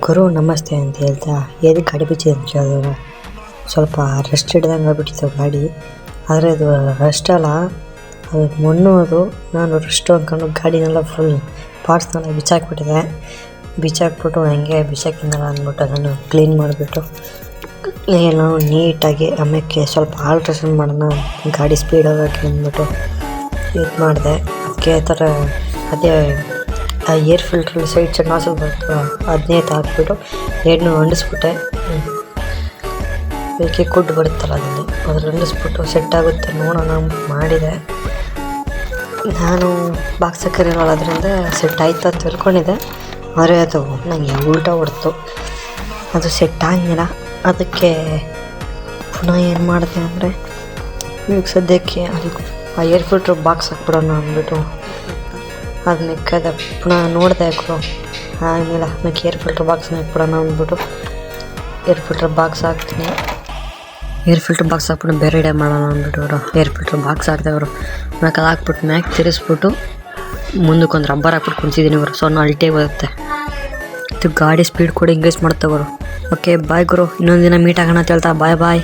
ಗುರು ನಮಸ್ತೆ ಅಂತ ಹೇಳ್ತಾ ಎಲ್ಲಿ ಗಾಡಿ ಬಿಚ್ಚಿ ಅಂತ ಹೇಳಿದ್ರೆ ಸ್ವಲ್ಪ ರೆಸ್ಟ್ ಹಿಡ್ದಂಗೆ ಆಗ್ಬಿಟ್ಟಿತ್ತು ಗಾಡಿ. ಆದರೆ ಅದು ರೆಸ್ಟ್ ಅಲ್ಲ, ಅದು ಮಣ್ಣು. ಅದು ನಾನು ರೆಸ್ಟು ಅಂದ್ಕೊಂಡು ಗಾಡಿನೆಲ್ಲ ಫುಲ್ ಪಾರ್ಟ್ಸ್ನೆಲ್ಲ ಬಿಚ್ಚಾಕ್ಬಿಟ್ಟಿದೆ. ಬಿಚ್ಚಾಕ್ಬಿಟ್ಟು ಹಂಗೆ ಬಿಚ್ಚಾಕಿಂದಲ್ಲ ಅಂದ್ಬಿಟ್ಟು ನಾನು ಕ್ಲೀನ್ ಮಾಡಿಬಿಟ್ಟು ಏನೋ ನೀಟಾಗಿ ಆಮೇಲೆ ಸ್ವಲ್ಪ ಆಲ್ಟ್ರೇಷನ್ ಮಾಡೋಣ, ಗಾಡಿ ಸ್ಪೀಡ್ ಹೋಗೋಕ್ಕೆ ಅಂದ್ಬಿಟ್ಟು ಇದು ಮಾಡಿದೆ. ಅದಕ್ಕೆ ಥರ ಅದೇ ಆ ಏರ್ ಫಿಲ್ಟ್ರಲ್ಲಿ ಸೈಡ್ ನಾಸಲ್ ಬರ್ತದೆ, ಅದನ್ನೇ ಹಾಕ್ಬಿಟ್ಟು ಎಣ್ಣೆ ಹೊಂಡಿಸ್ಬಿಟ್ಟೆ. ಅದಕ್ಕೆ ಕುಡ್ಡು ಬರುತ್ತಲ್ಲ ಅದ್ರಲ್ಲಿ ಹೊಂಡಿಸ್ಬಿಟ್ಟು ಸೆಟ್ ಆಗುತ್ತೆ ನೋಡೋಣ ಮಾಡಿದೆ. ನಾನು ಬಾಕ್ಸ್ ಹಾಕಿರಲ್ಲ ಅದರಿಂದ ಸೆಟ್ ಆಯ್ತು ಅಂತ ತಿಳ್ಕೊಂಡಿದ್ದೆ. ಆದರೆ ಅದು ನನಗೆ ಉಲ್ಟಾ ಹೊಡ್ತು, ಅದು ಸೆಟ್ ಆಗಿಲ್ಲ. ಅದಕ್ಕೆ ಪುನಃ ಏನು ಮಾಡಿದೆ ಅಂದರೆ ಈಗ ಸದ್ಯಕ್ಕೆ ಅಲ್ಲಿ ಆ ಏರ್ ಫಿಲ್ಟ್ರ್ ಬಾಕ್ಸ್ ಹಾಕ್ಬಿಡೋಣ ಅಂದ್ಬಿಟ್ಟು ಅದನ್ನ ಪುನಃ ನೋಡಿದೆ ಗುರು. ಆಮೇಲೆ ಏರ್ ಫಿಲ್ಟ್ರ್ ಬಾಕ್ಸ್ನ ಹಾಕ್ಬಿಡೋಣ ಅಂದ್ಬಿಟ್ಟು ಏರ್ ಫಿಲ್ಟ್ರ್ ಬಾಕ್ಸ್ ಹಾಕ್ತೀನಿ. ಏರ್ ಫಿಲ್ಟ್ರ್ ಬಾಕ್ಸ್ ಹಾಕ್ಬಿಟ್ಟು ಬೇರೆ ಡೇ ಮಾಡೋಣ ಅಂದ್ಬಿಟ್ಟು ಅವರು ಏರ್ ಫಿಲ್ಟ್ರ್ ಬಾಕ್ಸ್ ಹಾಕ್ದವರು ಮ್ಯಾಕೆ ಅದು ಹಾಕ್ಬಿಟ್ಟು ಮ್ಯಾಕ್ ತಿರ್ಸ್ಬಿಟ್ಟು ಮುಂದಕ್ಕೊಂದು ರಬ್ಬರ್ ಹಾಕ್ಬಿಟ್ಟು ಕುಂತಿದ್ದೀನಿ ಅವರು. ಸೊ ಅಲ್ಟೇ ಬರುತ್ತೆ. ಇದು ಗಾಡಿ ಸ್ಪೀಡ್ ಕೂಡ ಇಂಕ್ರೀಸ್ ಮಾಡ್ತವರು. ಓಕೆ ಬಾಯ್ ಗುರು, ಇನ್ನೊಂದು ದಿನ ಮೀಟ್ ಆಗೋಣ ಅಂತ ಹೇಳ್ತಾ ಬಾಯ್.